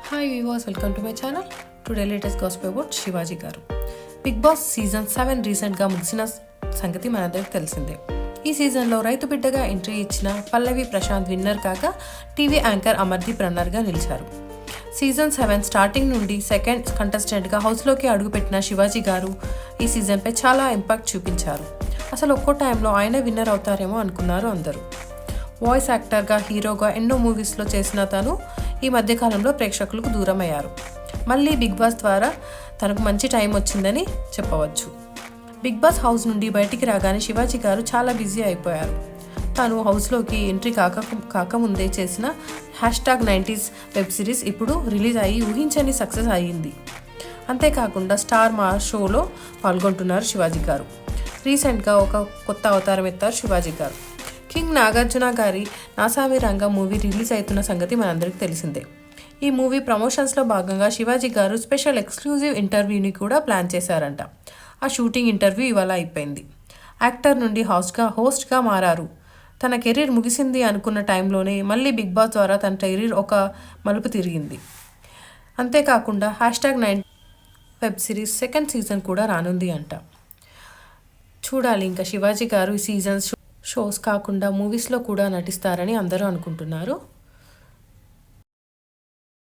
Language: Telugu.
Hi viewers, welcome to my channel. Today latest gossip about Shivaji garu. Bigg boss season 7 రీసెంట్గా ముగిసిన సంగతి మనందరికి తెలిసిందే. ఈ సీజన్లో రైతు బిడ్డగా ఎంట్రీ ఇచ్చిన పల్లవి ప్రశాంత్ విన్నర్ కాగా టీవీ యాంకర్ అమర్దీప్ రన్నర్గా నిలిచారు. సీజన్ 7 స్టార్టింగ్ నుండి సెకండ్ కంటెస్టెంట్గా హౌస్లోకి అడుగుపెట్టిన శివాజీ గారు ఈ సీజన్పై చాలా ఇంపాక్ట్ చూపించారు. అసలు ఒక్కో టైంలో ఆయనే విన్నర్ అవుతారేమో అనుకున్నారు అందరూ. వాయిస్ యాక్టర్గా, హీరోగా ఎన్నో మూవీస్లో చేసిన తను ఈ మధ్యకాలంలో ప్రేక్షకులకు దూరం అయ్యారు. మళ్ళీ బిగ్ బాస్ ద్వారా తనకు మంచి టైం వచ్చిందని చెప్పవచ్చు. బిగ్ బాస్ హౌస్ నుండి బయటికి రాగానే శివాజీ గారు చాలా బిజీ అయిపోయారు. తాను హౌస్లోకి ఎంట్రీ కాకముందే చేసిన #90s వెబ్ సిరీస్ ఇప్పుడు రిలీజ్ అయ్యి ఊహించని సక్సెస్ అయ్యింది. అంతేకాకుండా స్టార్ మా షోలో పాల్గొంటున్నారు శివాజీ గారు. రీసెంట్గా ఒక కొత్త అవతారం ఎత్తారు శివాజీ గారు. కింగ్ నాగార్జున గారి నాసామి రంగ మూవీ రిలీజ్ అవుతున్న సంగతి మనందరికీ తెలిసిందే. ఈ మూవీ ప్రమోషన్స్లో భాగంగా శివాజీ గారు స్పెషల్ ఎక్స్క్లూజివ్ ఇంటర్వ్యూని కూడా ప్లాన్ చేశారంట. ఆ షూటింగ్ ఇంటర్వ్యూ ఇవాళ అయిపోయింది. యాక్టర్ నుండి హోస్ట్గా మారారు. తన కెరీర్ ముగిసింది అనుకున్న టైంలోనే మళ్ళీ బిగ్ బాస్ ద్వారా తన కెరీర్ ఒక మలుపు తిరిగింది. అంతేకాకుండా #90 వెబ్ సిరీస్ సెకండ్ సీజన్ కూడా రానుంది అంట. చూడాలి ఇంకా శివాజీ గారు ఈ సీజన్స్ షోస్ కాకుండా మూవీస్లో కూడా నటిస్తారని అందరూ అనుకుంటున్నారు.